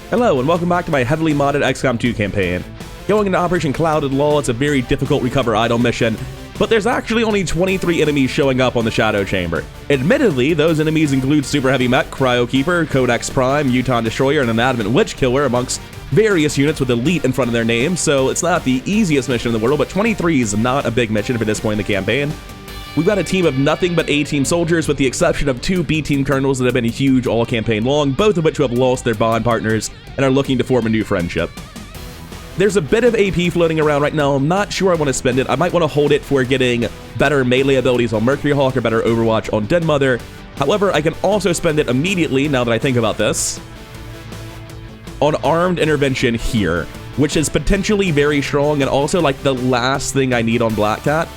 Hello and welcome back to my heavily modded XCOM 2 campaign. Going into Operation Clouded Lull, it's a very difficult recover idol mission, but there's actually only 23 enemies showing up on the Shadow Chamber. Admittedly, those enemies include Super Heavy Mech, Cryo Keeper, Codex Prime, Uton Destroyer, and an Adamant Witch Killer amongst various units with Elite in front of their name, so it's not the easiest mission in the world, but 23 is not a big mission for this point in the campaign. We've got a team of nothing but A-team soldiers with the exception of 2 B-team colonels that have been huge all campaign long, both of which have lost their bond partners and are looking to form a new friendship. There's a bit of AP floating around right now. I'm not sure I want to spend it. I might want to hold it for getting better melee abilities on Mercury Hawk or better Overwatch on Den Mother. However, I can also spend it immediately, now that I think about this, on Armed Intervention here, which is potentially very strong and also like the last thing I need on Black Cat.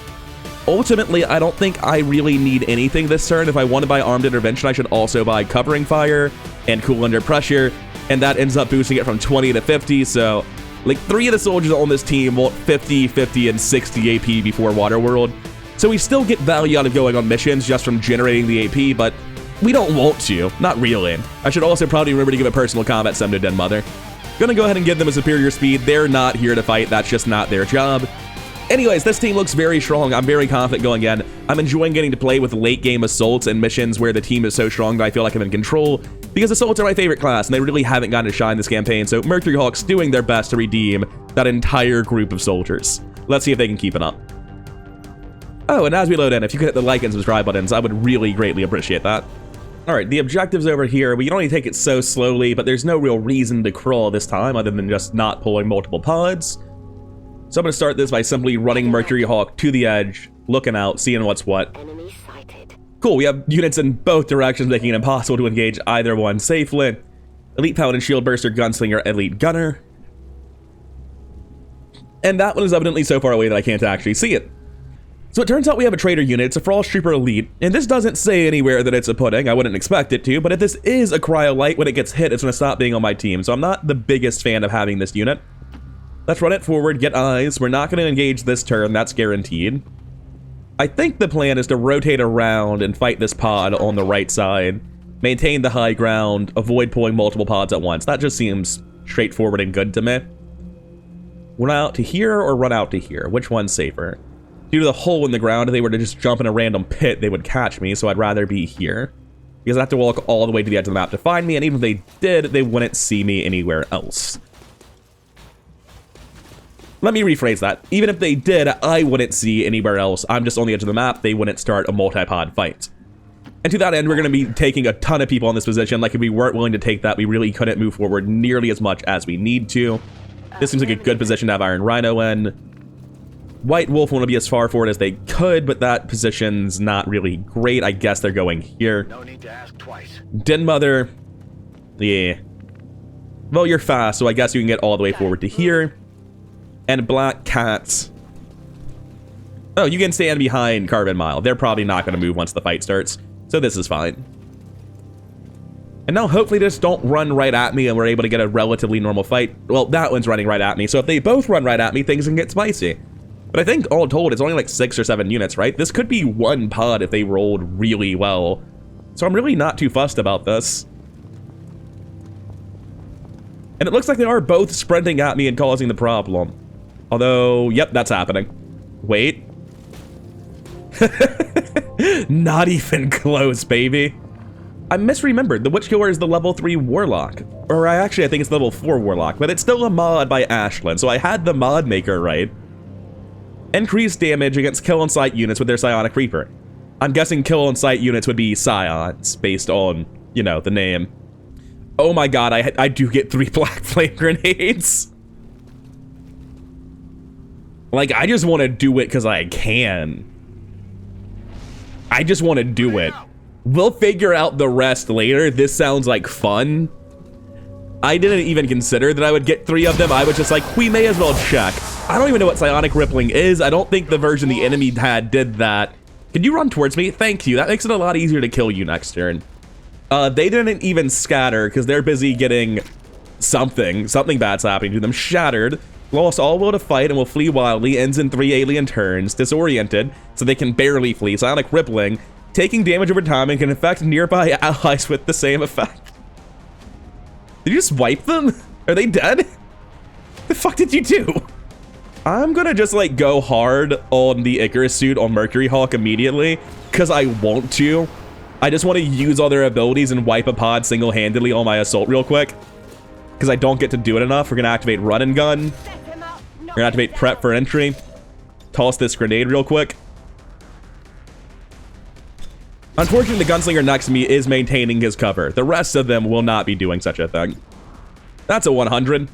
Ultimately, I don't think I really need anything this turn. If I want to buy Armed Intervention, I should also buy Covering Fire and Cool Under Pressure, and that ends up boosting it from 20 to 50, so like 3 of the soldiers on this team want 50, 50, and 60 AP before Waterworld. So we still get value out of going on missions just from generating the AP, but we don't want to. Not really. I should also probably remember to give a personal combat sim to Den Mother. Gonna go ahead and give them a superior speed. They're not here to fight. That's just not their job. Anyways, this team looks very strong. I'm very confident going in. I'm enjoying getting to play with late game assaults and missions where the team is so strong that I feel like I'm in control, because assaults are my favorite class and they really haven't gotten to shine this campaign, so Mercury Hawk's doing their best to redeem that entire group of soldiers. Let's see if they can keep it up. Oh, and as we load in, if you could hit the like and subscribe buttons, I would really greatly appreciate that. Alright, the objective's over here. We can only take it so slowly, but there's no real reason to crawl this time other than just not pulling multiple pods. So I'm going to start this by simply running Mercury Hawk to the edge, looking out, seeing what's what. Enemy sighted. Cool, we have units in both directions, making it impossible to engage either one safely. Elite Paladin, Shield Burster, Gunslinger, Elite Gunner. And that one is evidently so far away that I can't actually see it. So it turns out we have a Trader unit. It's a Frost Trooper Elite, and this doesn't say anywhere that it's a pudding. I wouldn't expect it to, but if this is a Cryo Light, when it gets hit, it's going to stop being on my team, so I'm not the biggest fan of having this unit. Let's run it forward, get eyes. We're not going to engage this turn, that's guaranteed. I think the plan is to rotate around and fight this pod on the right side, maintain the high ground, avoid pulling multiple pods at once. That just seems straightforward and good to me. Run out to here or run out to here? Which one's safer? Due to the hole in the ground, if they were to just jump in a random pit, they would catch me, so I'd rather be here. Because I have to walk all the way to the edge of the map to find me, and even if they did, they wouldn't see me anywhere else. Let me rephrase that. Even if they did, I wouldn't see anywhere else. I'm just on the edge of the map. They wouldn't start a multi-pod fight. And to that end, we're going to be taking a ton of people in this position. Like, if we weren't willing to take that, we really couldn't move forward nearly as much as we need to. This seems like a good position to have Iron Rhino in. White Wolf want to be as far forward as they could, but that position's not really great. I guess they're going here. No need to ask twice. Den Mother. Yeah. Well, you're fast, so I guess you can get all the way forward to here. And Black Cats. Oh, you can stand behind Carbon Mile. They're probably not going to move once the fight starts, so this is fine. And now hopefully they just don't run right at me and we're able to get a relatively normal fight. Well, that one's running right at me, so if they both run right at me, things can get spicy. But I think all told, it's only like 6 or 7 units, right? This could be one pod if they rolled really well. So I'm really not too fussed about this. And it looks like they are both sprinting at me and causing the problem. Although, yep, that's happening. Wait. Not even close, baby. I misremembered. The Witch Killer is the level 3 Warlock. Or I think it's level 4 Warlock, but it's still a mod by Ashland, so I had the mod maker right. Increased damage against kill-on-sight units with their Psionic Reaper. I'm guessing kill-on-sight units would be Scions, based on, you know, the name. Oh my god, I do get 3 Black Flame Grenades. Like, I just want to do it because I can. I just want to do it. We'll figure out the rest later. This sounds like fun. I didn't even consider that I would get 3 of them. I was just like, we may as well check. I don't even know what Psionic Rippling is. I don't think the version the enemy had did that. Can you run towards me? Thank you. That makes it a lot easier to kill you next turn. They didn't even scatter because they're busy getting something bad's happening to them. Shattered. Lost all will to fight and will flee wildly, ends in 3 alien turns, disoriented, so they can barely flee. Psionic Rippling, taking damage over time and can affect nearby allies with the same effect. Did you just wipe them? Are they dead? The fuck did you do? I'm gonna just like go hard on the Icarus suit on Mercury Hawk immediately because I want to. I just want to use all their abilities and wipe a pod single-handedly on my assault real quick because I don't get to do it enough. We're gonna activate run and gun. We're gonna activate prep for entry. Toss this grenade real quick. Unfortunately, the gunslinger next to me is maintaining his cover. The rest of them will not be doing such a thing. That's a 100.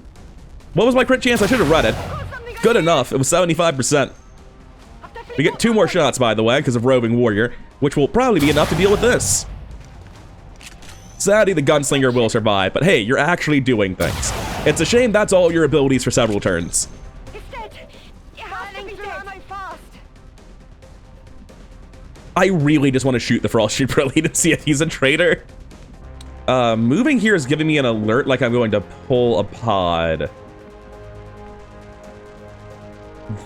What was my crit chance? I should have read it. Good enough. It was 75%. We get 2 more shots, by the way, because of Roving Warrior, which will probably be enough to deal with this. Sadly, the gunslinger will survive, but hey, you're actually doing things. It's a shame that's all your abilities for several turns. I really just want to shoot the Frost Trooper Elite and see if he's a traitor. Moving here is giving me an alert like I'm going to pull a pod.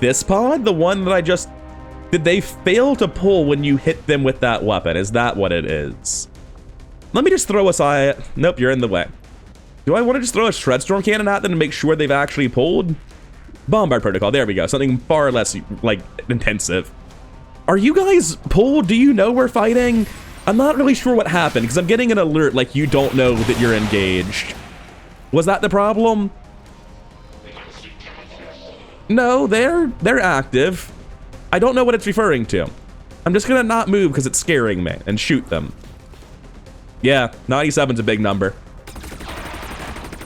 This pod? The one that I just... Did they fail to pull when you hit them with that weapon? Is that what it is? Let me just throw a side... Nope, you're in the way. Do I want to just throw a Shredstorm Cannon at them to make sure they've actually pulled? Bombard Protocol, there we go. Something far less, like, intensive. Are you guys pulled? Do you know we're fighting? I'm not really sure what happened, because I'm getting an alert like you don't know that you're engaged. Was that the problem? No, they're active. I don't know what it's referring to. I'm just gonna not move because it's scaring me and shoot them. Yeah, 97's a big number.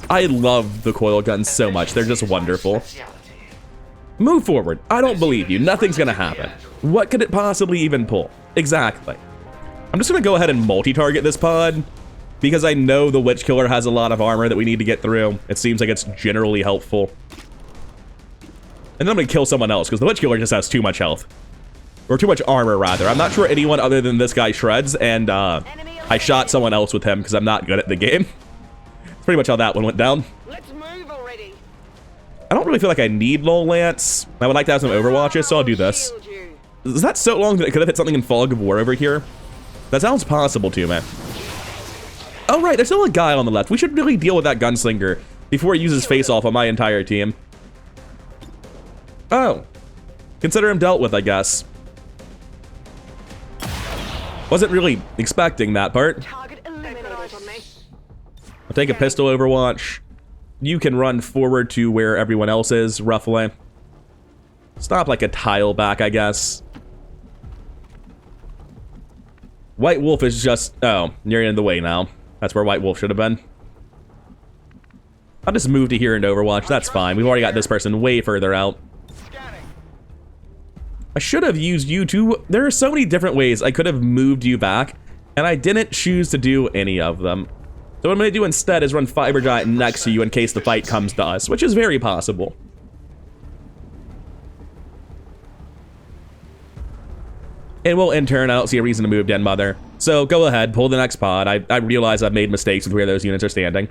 I love the coil guns so much. They're just wonderful. Move forward. I don't believe you. Nothing's gonna happen. What could it possibly even pull? Exactly. I'm just gonna go ahead and multi-target this pod because I know the Witch Killer has a lot of armor that we need to get through. It seems like it's generally helpful. And then I'm gonna kill someone else because the Witch Killer just has too much health. Or too much armor, rather. I'm not sure anyone other than this guy shreds, and I shot someone else with him because I'm not good at the game. That's pretty much how that one went down. Let's move already. I don't really feel like I need Lol Lance. I would like to have some Overwatches, so I'll do this. Is that so long that it could have hit something in Fog of War over here? That sounds possible to me. Oh right, there's still a guy on the left. We should really deal with that gunslinger before he uses face-off on my entire team. Oh. Consider him dealt with, I guess. Wasn't really expecting that part. Target eliminated on me. I'll take a pistol Overwatch. You can run forward to where everyone else is, roughly. Stop like a tile back, I guess. White Wolf is just... Oh, you're in the way now. That's where White Wolf should have been. I'll just move to here in Overwatch. That's fine. We've already got this person way further out. I should have used you too. There are so many different ways I could have moved you back, and I didn't choose to do any of them. So what I'm going to do instead is run Fiber Giant next to you in case the fight comes to us, which is very possible. And we'll in turn, I don't see a reason to move Den Mother. So go ahead, pull the next pod. I realize I've made mistakes with where those units are standing.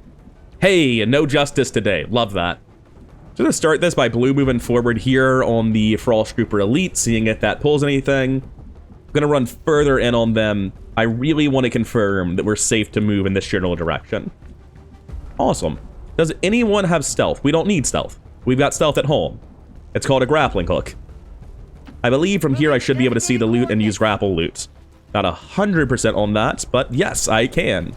Hey, no justice today. Love that. So I'm going to start this by blue moving forward here on the Frost Trooper Elite, seeing if that pulls anything. I'm going to run further in on them. I really want to confirm that we're safe to move in this general direction. Awesome. Does anyone have stealth? We don't need stealth. We've got stealth at home. It's called a grappling hook. I believe from here I should be able to see the loot and use grapple loot. Not 100% on that, but yes, I can.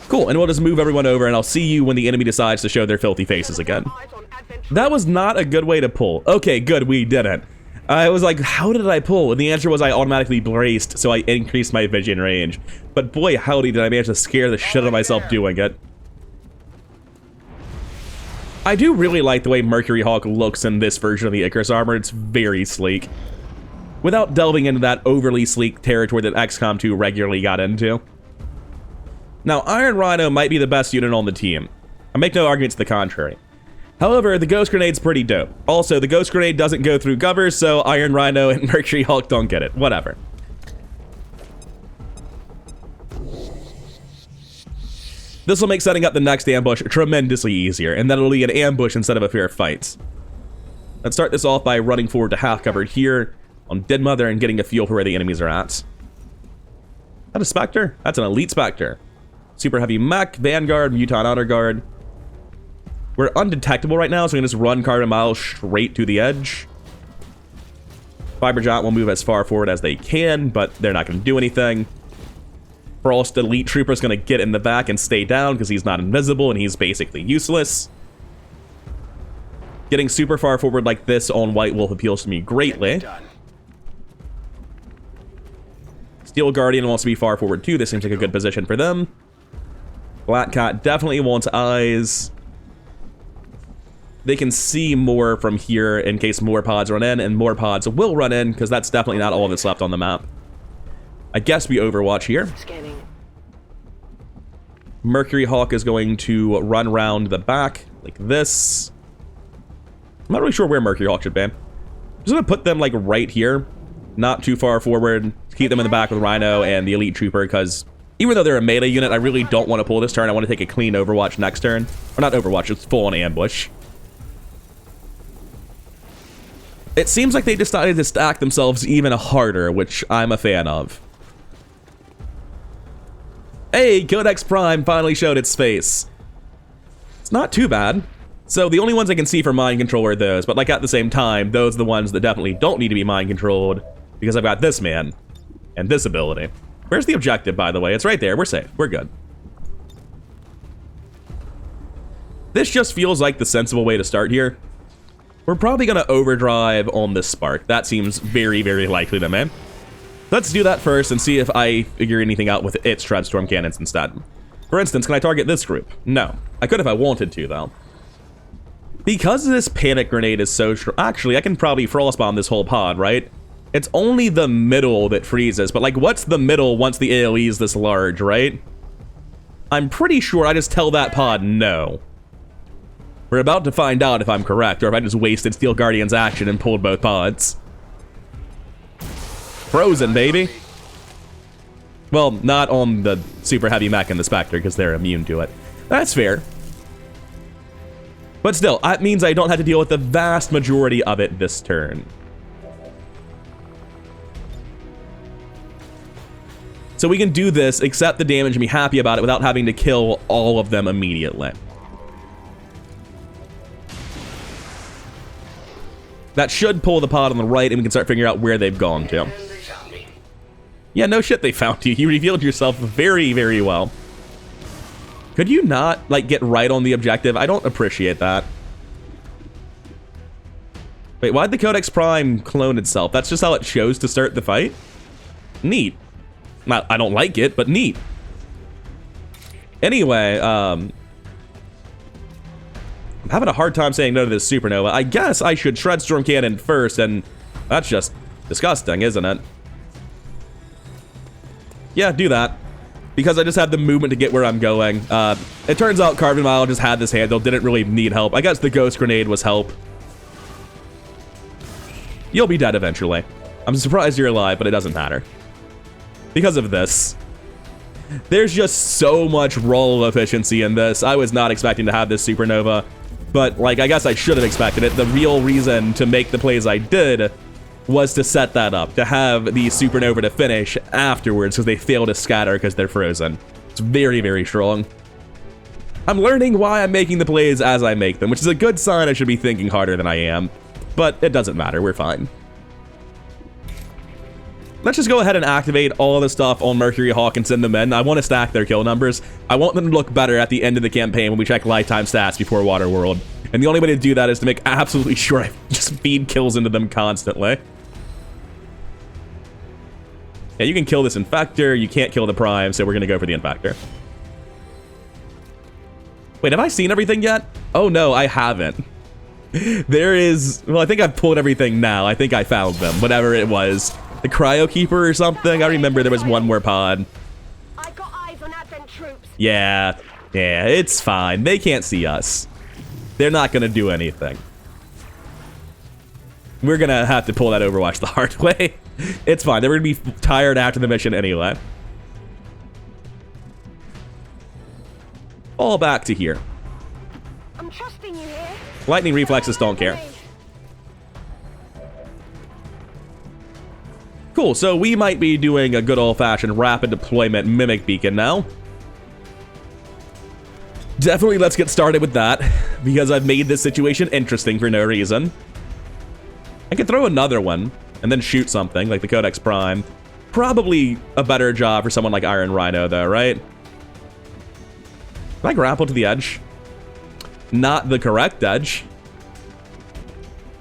Cool, and we'll just move everyone over and I'll see you when the enemy decides to show their filthy faces again. That was not a good way to pull. Okay, good, we didn't. I was like, how did I pull? And the answer was I automatically braced, so I increased my vision range. But boy, howdy did I manage to scare the shit out of myself doing it. I do really like the way Mercury Hawk looks in this version of the Icarus armor. It's very sleek. Without delving into that overly sleek territory that XCOM 2 regularly got into. Now, Iron Rhino might be the best unit on the team. I make no arguments to the contrary. However, the Ghost Grenade's pretty dope. Also, the Ghost Grenade doesn't go through Covert, so Iron Rhino and Mercury Hawk don't get it. Whatever. This will make setting up the next ambush tremendously easier, and that'll be an ambush instead of a fair fight. Let's start this off by running forward to half covered here on Den Mother and getting a feel for where the enemies are at. Is that a Spectre? That's an Elite Spectre. Super heavy mech, Vanguard, Muton Honor Guard. We're undetectable right now, so we can just run Carbon Miles straight to the edge. Fiber Giant will move as far forward as they can, but they're not going to do anything. Frost Elite Trooper is going to get in the back and stay down because he's not invisible and he's basically useless. Getting super far forward like this on White Wolf appeals to me greatly. Steel Guardian wants to be far forward too. This seems like a good position for them. Black Cat definitely wants eyes. They can see more from here in case more pods run in, and more pods will run in because that's definitely not all that's left on the map. I guess we Overwatch here. Scanning. Mercury Hawk is going to run around the back like this. I'm not really sure where Mercury Hawk should be. I'm just going to put them like right here, not too far forward. Keep them in the back with Rhino and the Elite Trooper because even though they're a melee unit, I really don't want to pull this turn. I want to take a clean Overwatch next turn. Or not Overwatch, it's full on ambush. It seems like they decided to stack themselves even harder, which I'm a fan of. Hey, Codex Prime finally showed its face. It's not too bad. So the only ones I can see for mind control are those, but like at the same time, those are the ones that definitely don't need to be mind controlled because I've got this man and this ability. Where's the objective, by the way? It's right there. We're safe. We're good. This just feels like the sensible way to start here. We're probably going to overdrive on this Spark. That seems very, very likely to me. Let's do that first and see if I figure anything out with its Treadstorm cannons instead. For instance, can I target this group? No. I could if I wanted to, though. Because this Panic Grenade is so strong... Actually, I can probably Frostbomb this whole pod, right? It's only the middle that freezes, but like, what's the middle once the AoE is this large, right? I'm pretty sure I just tell that pod no. We're about to find out if I'm correct, or if I just wasted Steel Guardian's action and pulled both pods. Frozen, baby. Well, not on the super heavy mech and the Spectre, because they're immune to it. That's fair. But still, that means I don't have to deal with the vast majority of it this turn. So we can do this, accept the damage, and be happy about it without having to kill all of them immediately. That should pull the pod on the right, and we can start figuring out where they've gone to. Yeah, no shit they found you. You revealed yourself very, very well. Could you not, like, get right on the objective? I don't appreciate that. Wait, why'd the Codex Prime clone itself? That's just how it chose to start the fight? Neat. I don't like it, but neat. Anyway, I'm having a hard time saying no to this Supernova. I guess I should Shred Storm Cannon first, and that's just disgusting, isn't it? Yeah, do that. Because I just have the movement to get where I'm going. It turns out Carbon Mile just had this handled, didn't really need help. I guess the Ghost Grenade was help. You'll be dead eventually. I'm surprised you're alive, but it doesn't matter. Because of this. There's just so much roll efficiency in this. I was not expecting to have this Supernova. But, like, I guess I should have expected it. The real reason to make the plays I did was to set that up, to have the Supernova to finish afterwards because they fail to scatter because they're frozen. It's very, very strong. I'm learning why I'm making the plays as I make them, which is a good sign. I should be thinking harder than I am, but it doesn't matter. We're fine. Let's just go ahead and activate all the stuff on Mercury Hawk and send them in. I want to stack their kill numbers. I want them to look better at the end of the campaign when we check lifetime stats before Waterworld. And the only way to do that is to make absolutely sure I just feed kills into them constantly. Yeah, you can kill this Infector. You can't kill the Prime, so we're going to go for the Infector. Wait, have I seen everything yet? Oh, no, I haven't. There is... Well, I think I've pulled everything now. I think I found them, whatever it was. The Cryo Keeper or something? I remember there was one more pod. I got eyes on Advent troops. Yeah, it's fine. They can't see us. They're not going to do anything. We're going to have to pull that Overwatch the hard way. It's fine. They're going to be tired after the mission anyway. All back to here. I'm trusting you here. Lightning reflexes don't care. Cool, so we might be doing a good old-fashioned rapid deployment mimic beacon now. Definitely let's get started with that, because I've made this situation interesting for no reason. I could throw another one and then shoot something like the Codex Prime. Probably a better job for someone like Iron Rhino though, right? Can I grapple to the edge? Not the correct edge.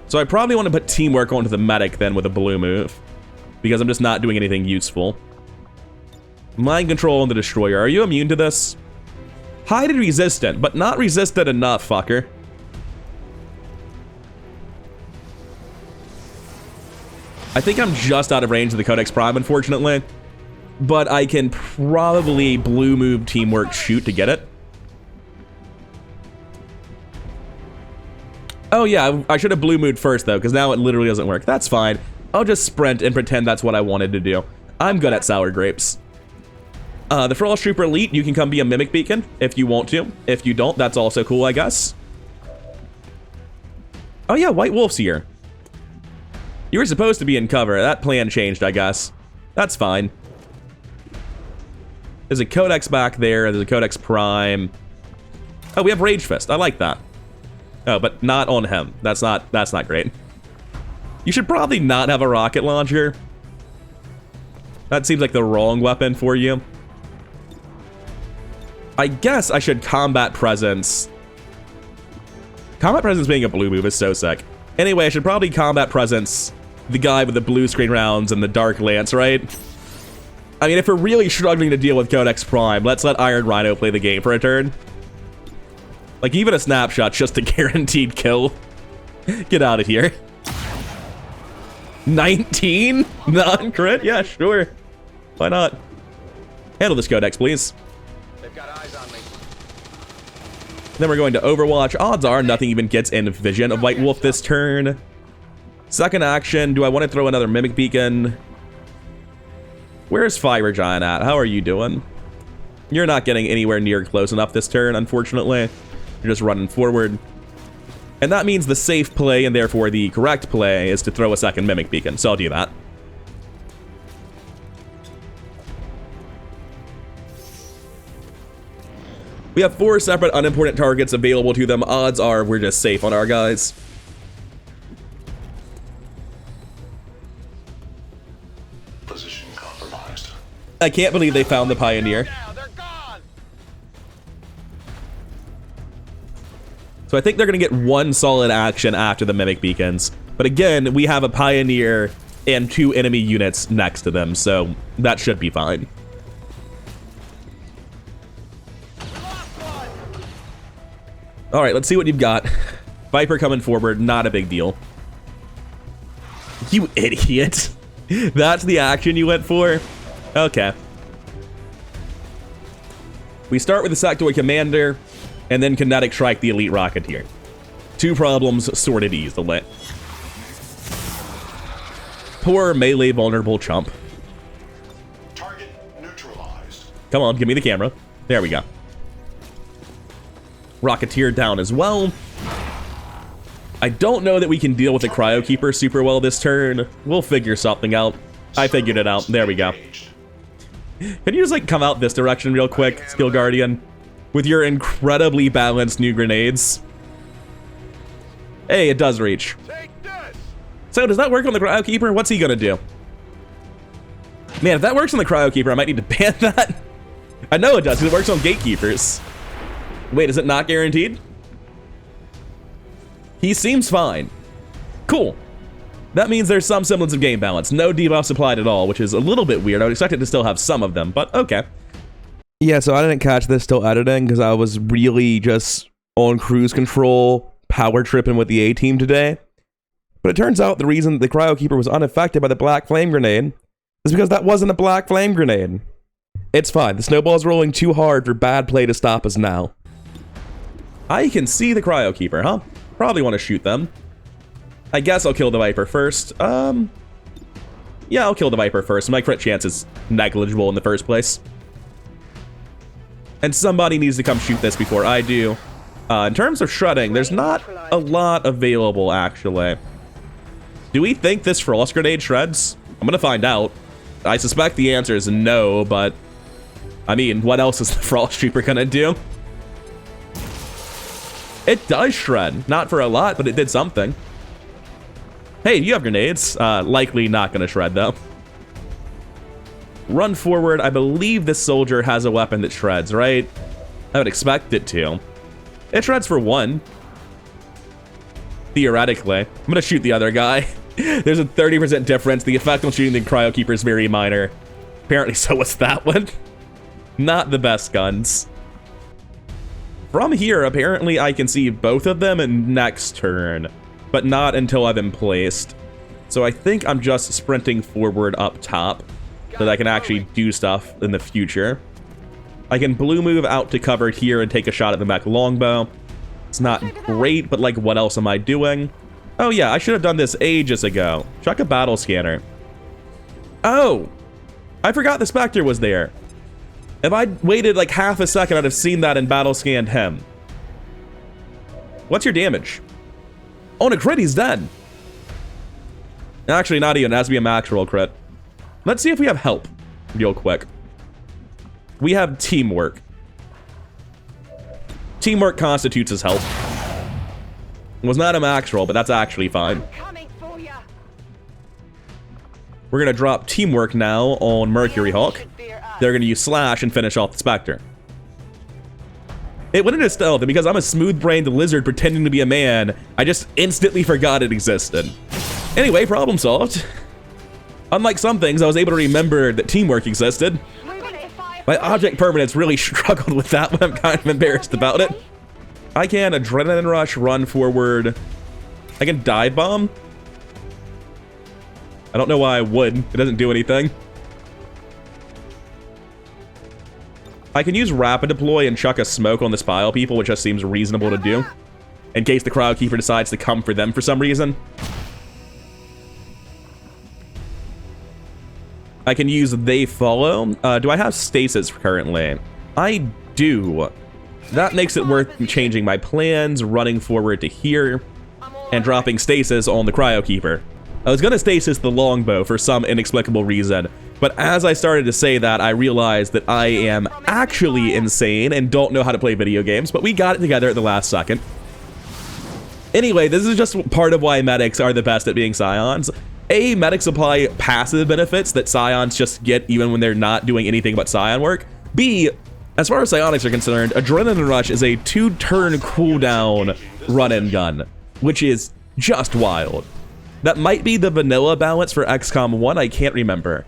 So I probably want to put teamwork onto the medic then with a blue move, because I'm just not doing anything useful. Mind control on the destroyer. Are you immune to this? Highly resistant, but not resistant enough, fucker. I think I'm just out of range of the Codex Prime, unfortunately. But I can probably blue move teamwork shoot to get it. Oh yeah, I should have blue moved first though, because now it literally doesn't work. That's fine. I'll just sprint and pretend that's what I wanted to do. I'm good at sour grapes. The Frost Trooper Elite, you can come be a Mimic Beacon if you want to. If you don't, that's also cool, I guess. Oh yeah, White Wolf's here. You were supposed to be in cover. That plan changed, I guess. That's fine. There's a Codex back there. There's a Codex Prime. Oh, we have Rage Fist. I like that. Oh, but not on him. That's not great. You should probably not have a rocket launcher. That seems like the wrong weapon for you. I guess I should Combat Presence. Combat Presence being a blue move is so sick. Anyway, I should probably Combat Presence the guy with the blue screen rounds and the Dark Lance, right? I mean, if we're really struggling to deal with Codex Prime, let's let Iron Rhino play the game for a turn. Like, even a snapshot's just a guaranteed kill. Get out of here. 19? Non-crit? Yeah, sure. Why not? Handle this Codex, please. They've got eyes on me. Then we're going to Overwatch. Odds are nothing even gets in vision of White Wolf this turn. Second action, do I want to throw another Mimic Beacon? Where's Fire Giant at? How are you doing? You're not getting anywhere near close enough this turn, unfortunately. You're just running forward. And that means the safe play, and therefore the correct play, is to throw a second Mimic Beacon, so I'll do that. We have 4 separate unimportant targets available to them. Odds are we're just safe on our guys. Position compromised. I can't believe they found the Pioneer. So I think they're going to get one solid action after the Mimic Beacons. But again, we have a Pioneer and 2 enemy units next to them, so that should be fine. Alright, let's see what you've got. Viper coming forward, not a big deal. You idiot. That's the action you went for? Okay. We start with the Sectoid Commander, and then Kinetic Strike the Elite Rocketeer. 2 problems sorted easily. Poor melee vulnerable chump. Target neutralized. Come on, give me the camera. There we go. Rocketeer down as well. I don't know that we can deal with the Cryo Keeper super well this turn. We'll figure something out. I figured it out. There we go. Can you just like come out this direction real quick, Skill Guardian? With your incredibly balanced new grenades. Hey, it does reach. So does that work on the Cryo Keeper? What's he gonna do? Man, if that works on the Cryo Keeper, I might need to ban that. I know it does, because it works on Gatekeepers. Wait, is it not guaranteed? He seems fine. Cool. That means there's some semblance of game balance. No debuffs applied at all, which is a little bit weird. I would expect it to still have some of them, but okay. Yeah, so I didn't catch this till editing because I was really just on cruise control, power tripping with the A-team today. But it turns out the reason the Cryo Keeper was unaffected by the Black Flame Grenade is because that wasn't a Black Flame Grenade. It's fine. The snowball's rolling too hard for bad play to stop us now. I can see the Cryo Keeper, huh? Probably want to shoot them. I guess I'll kill the Viper first. Yeah, I'll kill the Viper first. My crit chance is negligible in the first place. And somebody needs to come shoot this before I do. In terms of shredding, there's not a lot available, actually. Do we think this Frost Grenade shreds? I'm gonna find out. I suspect the answer is no, but... I mean, what else is the Frost Trooper gonna do? It does shred. Not for a lot, but it did something. Hey, you have grenades. Likely not going to shred, though. Run forward. I believe this soldier has a weapon that shreds, right? I would expect it to. It shreds for 1. Theoretically. I'm going to shoot the other guy. There's a 30% difference. The effect on shooting the Cryo Keeper is very minor. Apparently so was that one. Not the best guns. From here, apparently I can see both of them in next turn, but not until I've been placed. So I think I'm just sprinting forward up top so that I can actually do stuff in the future. I can blue move out to cover here and take a shot at the mech longbow. It's not great, but like, what else am I doing? Oh yeah, I should have done this ages ago. Check a battle scanner. Oh, I forgot the Spectre was there. If I'd waited like half a second, I'd have seen that and battle scanned him. What's your damage? On a crit, he's dead. Actually, not even. It has to be a max roll crit. Let's see if we have help real quick. We have teamwork. Teamwork constitutes as help. It was not a max roll, but that's actually fine. Coming for ya. We're going to drop teamwork now on Mercury Hawk. They're going to use Slash and finish off the Spectre. It went into stealth, and because I'm a smooth-brained lizard pretending to be a man, I just instantly forgot it existed. Anyway, problem solved. Unlike some things, I was able to remember that teamwork existed. My object permanence really struggled with that one. I'm kind of embarrassed about it. I can Adrenaline Rush, run forward. I can Dive Bomb. I don't know why I would. It doesn't do anything. I can use Rapid Deploy and chuck a smoke on the Spile people, which just seems reasonable to do. In case the Cryo Keeper decides to come for them for some reason. I can use They Follow. Do I have Stasis currently? I do. That makes it worth changing my plans, running forward to here, and dropping Stasis on the Cryo Keeper. I was gonna Stasis the Longbow for some inexplicable reason, but as I started to say that, I realized that I am actually insane and don't know how to play video games, but we got it together at the last second. Anyway, this is just part of why medics are the best at being Scions. A, medics apply passive benefits that Scions just get even when they're not doing anything but Scion work. B, as far as Psionics are concerned, Adrenaline Rush is a 2-turn cooldown run-and gun, which is just wild. That might be the vanilla balance for XCOM 1, I can't remember.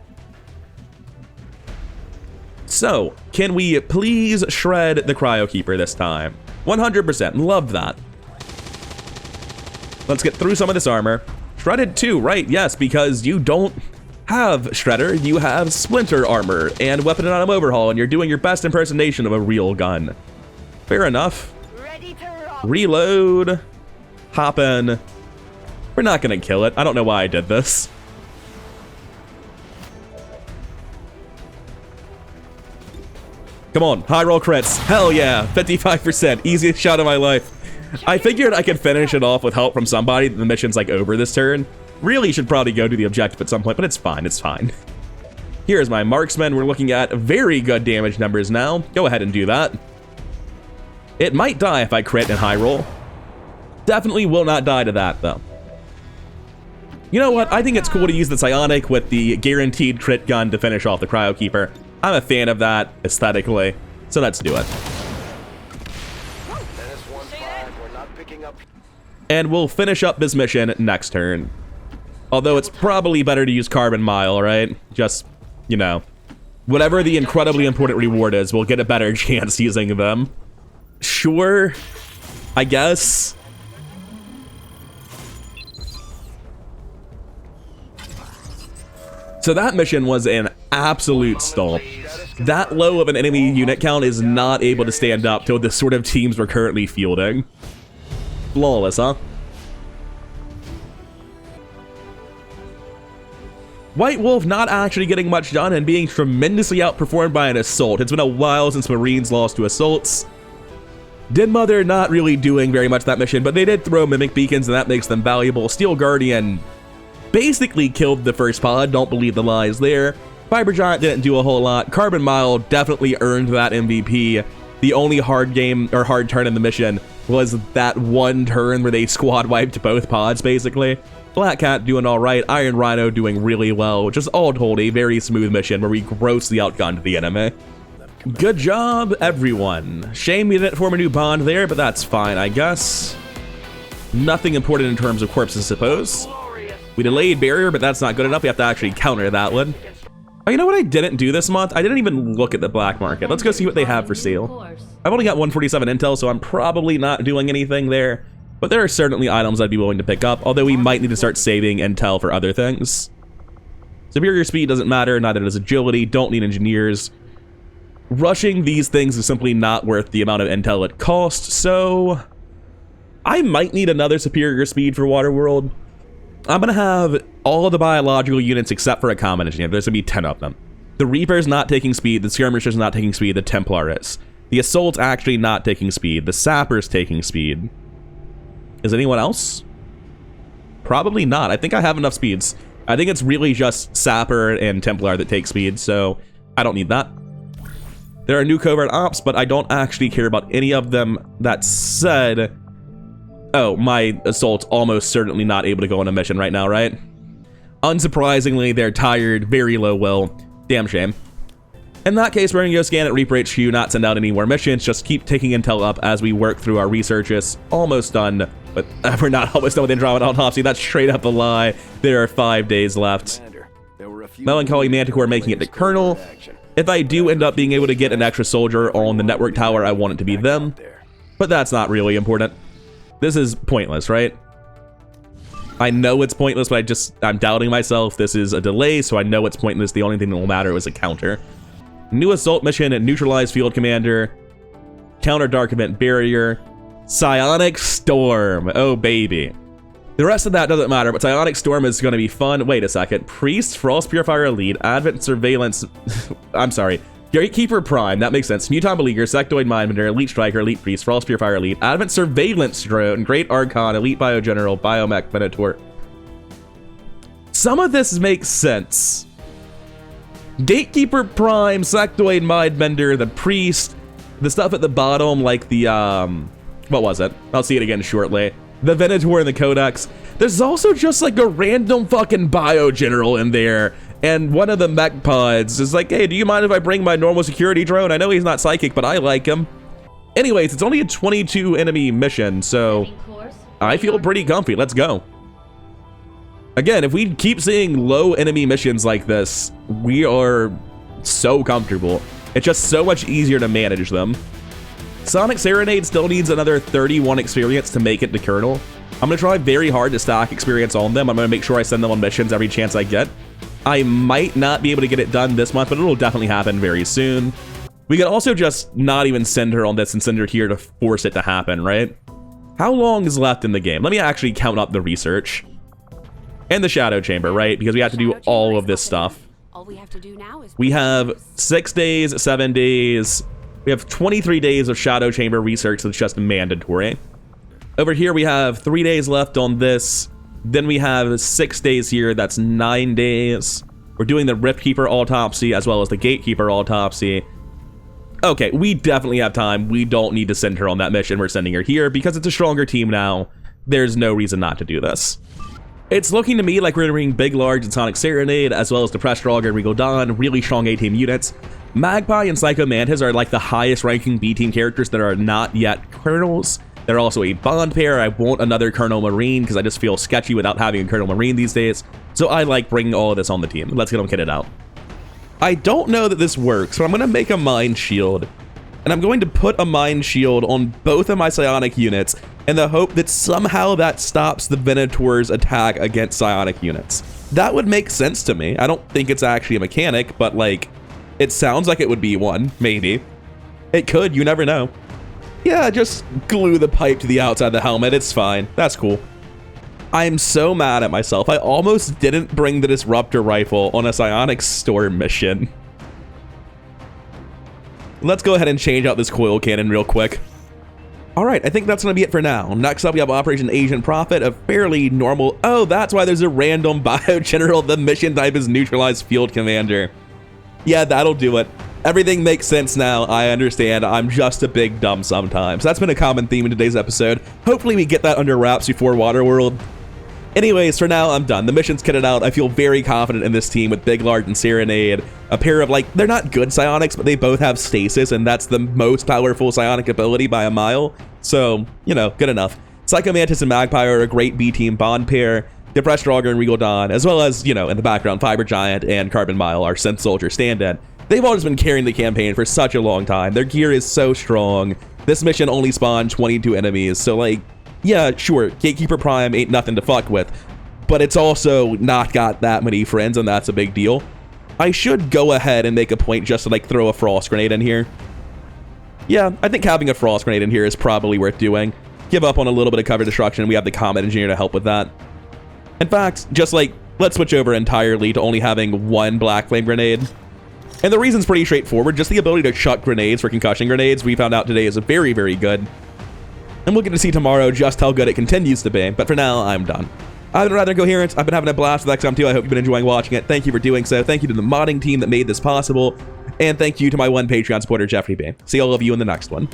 So, can we please shred the Cryo Keeper this time? 100%, love that. Let's get through some of this armor. Shredded too, right? Yes, because you don't have Shredder, you have Splinter armor and Weapon and Item Overhaul, and you're doing your best impersonation of a real gun. Fair enough. Ready to rock. Reload. Hop in. We're not gonna kill it. I don't know why I did this. Come on, high roll crits. Hell yeah, 55%, easiest shot of my life. I figured I could finish it off with help from somebody. The mission's like over this turn. Really should probably go to the objective at some point, but it's fine, it's fine. Here's my marksman. We're looking at very good damage numbers now. Go ahead and do that. It might die if I crit and high roll. Definitely will not die to that, though. You know what? I think it's cool to use the Psionic with the guaranteed crit gun to finish off the Cryo Keeper. I'm a fan of that aesthetically, so let's do it. And we'll finish up this mission next turn. Although it's probably better to use Carbon Mile, right? Just, you know, whatever the incredibly important reward is, we'll get a better chance using them. Sure, I guess. So that mission was an absolute stomp. That low of an enemy unit count is not able to stand up to the sort of teams we're currently fielding. Flawless, huh? White Wolf not actually getting much done and being tremendously outperformed by an assault. It's been a while since Marines lost to assaults. Dead Mother not really doing very much that mission, but they did throw Mimic Beacons and that makes them valuable. Steel Guardian basically killed the first pod, don't believe the lies there. Fiber Giant didn't do a whole lot. Carbon Mile definitely earned that MVP. The only hard game or hard turn in the mission was that one turn where they squad wiped both pods, basically. Black Cat doing all right, Iron Rhino doing really well, just all told a very smooth mission where we grossly outgunned the enemy. Good job, everyone. Shame we didn't form a new bond there, but that's fine, I guess. Nothing important in terms of corpses, I suppose. We delayed barrier, but that's not good enough. We have to actually counter that one. Oh, you know what I didn't do this month? I didn't even look at the black market. Let's go see what they have for sale. I've only got 147 intel, so I'm probably not doing anything there. But there are certainly items I'd be willing to pick up, although we might need to start saving intel for other things. Superior speed doesn't matter, neither does agility, don't need engineers. Rushing these things is simply not worth the amount of intel it costs, so I might need another superior speed for Waterworld. I'm gonna have all of the biological units except for a common engineer. There's gonna be 10 of them. The Reaper's not taking speed, the Skirmisher's not taking speed, the Templar is. The Assault's actually not taking speed, the Sapper's taking speed. Is anyone else? Probably not. I think I have enough speeds. I think it's really just Sapper and Templar that take speed, so I don't need that. There are new covert ops, but I don't actually care about any of them. That said, oh, my Assault's almost certainly not able to go on a mission right now, right? Unsurprisingly, they're tired, very low will. Damn shame. In that case, we're gonna go scan at Reaper HQ, not send out any more missions, just keep taking intel up as we work through our research. It's almost done, but we're not almost done with Andromeda Autopsy. That's straight up a lie. There are 5 days left. Melancholy Manticore making it to Colonel. If I do end up being able to get an extra soldier on the network tower, I want it to be them. But that's not really important. This is pointless, right? I know it's pointless, but I'm doubting myself. This is a delay, so I know it's pointless. The only thing that will matter is a counter. New assault mission at Neutralize Field Commander. Counter Dark Event Barrier. Psionic Storm. Oh, baby. The rest of that doesn't matter, but Psionic Storm is going to be fun. Wait a second. Priest, Frost Purifier Elite, Advent Surveillance... I'm sorry. Gatekeeper Prime, that makes sense. Muton Beleaguer, Sectoid Mindbender, Elite Striker, Elite Priest, Frost Purifier Elite, Advent Surveillance Drone, Great Archon, Elite Biogeneral, Biomech Minotaur. Some of this makes sense. Gatekeeper Prime, Sectoid Mindbender, the Priest, the stuff at the bottom, like the, what was it? I'll see it again shortly. The Venator and the Codex. There's also just like a random fucking Biogeneral in there. And one of the mech pods is like, hey, do you mind if I bring my normal security drone? I know he's not psychic, but I like him. Anyways, it's only a 22 enemy mission, so I feel pretty comfy. Let's go. Again, if we keep seeing low enemy missions like this, we are so comfortable. It's just so much easier to manage them. Sonic Serenade still needs another 31 experience to make it to Colonel. I'm gonna try very hard to stack experience on them. I'm gonna make sure I send them on missions every chance I get. I might not be able to get it done this month, but it'll definitely happen very soon. We could also just not even send her on this and send her here to force it to happen, right? How long is left in the game? Let me actually count up the research. And the Shadow Chamber, right? Because we have to do all of this stuff. All we have to do now is we have 6 days, 7 days. We have 23 days of Shadow Chamber research that's just mandatory. Over here, we have 3 days left on this. Then we have 6 days here. That's 9 days. We're doing the Rift Keeper Autopsy as well as the Gatekeeper Autopsy. Okay, we definitely have time. We don't need to send her on that mission. We're sending her here because it's a stronger team now. There's no reason not to do this. It's looking to me like we're entering Big Large and Sonic Serenade, as well as Depressed Draugr and Regal Dawn, really strong A-team units. Magpie and Psycho Mantis are like the highest ranking B-team characters that are not yet Colonels. They're also a bond pair. I want another Colonel Marine because I just feel sketchy without having a Colonel Marine these days. So I like bringing all of this on the team. Let's get them kitted out. I don't know that this works, but I'm going to make a Mind Shield. And I'm going to put a Mind Shield on both of my Psionic units in the hope that somehow that stops the Venator's attack against Psionic units. That would make sense to me. I don't think it's actually a mechanic, but like, it sounds like it would be one, maybe. It could, you never know. Yeah, just glue the pipe to the outside of the helmet, it's fine. That's cool. I'm so mad at myself. I almost didn't bring the Disruptor Rifle on a Psionic Storm mission. Let's go ahead and change out this coil cannon real quick. Alright, I think that's going to be it for now. Next up, we have Operation Asian Prophet, a fairly normal... Oh, that's why there's a random Biogeneral. The mission type is Neutralized Field Commander. Yeah, that'll do it. Everything makes sense now. I understand. I'm just a big dumb sometimes. That's been a common theme in today's episode. Hopefully we get that under wraps before Waterworld. Anyways, for now, I'm done. The mission's kitted out. I feel very confident in this team with Big Lard and Serenade. A pair of, like, they're not good psionics, but they both have stasis, and that's the most powerful psionic ability by a mile. So, you know, good enough. Psycho Mantis and Magpie are a great B-team bond pair. Depressed Draugr and Regal Dawn, as well as, you know, in the background, Fiber Giant and Carbon Mile, our Synth Soldier stand-in. They've always been carrying the campaign for such a long time. Their gear is so strong. This mission only spawned 22 enemies, so, like, yeah, sure, Gatekeeper Prime ain't nothing to fuck with, but it's also not got that many friends, and that's a big deal. I should go ahead and make a point just to, like, throw a Frost Grenade in here. Yeah, I think having a Frost Grenade in here is probably worth doing. Give up on a little bit of cover destruction. We have the Combat Engineer to help with that. In fact, just, like, let's switch over entirely to only having one Black Flame Grenade. And the reason's pretty straightforward. Just the ability to chuck grenades for concussion grenades we found out today is very, very good. And we'll get to see tomorrow just how good it continues to be. But for now, I'm done. I've been rather coherent. I've been having a blast with XCOM 2. I hope you've been enjoying watching it. Thank you for doing so. Thank you to the modding team that made this possible. And thank you to my one Patreon supporter, Jeffrey B. See all of you in the next one.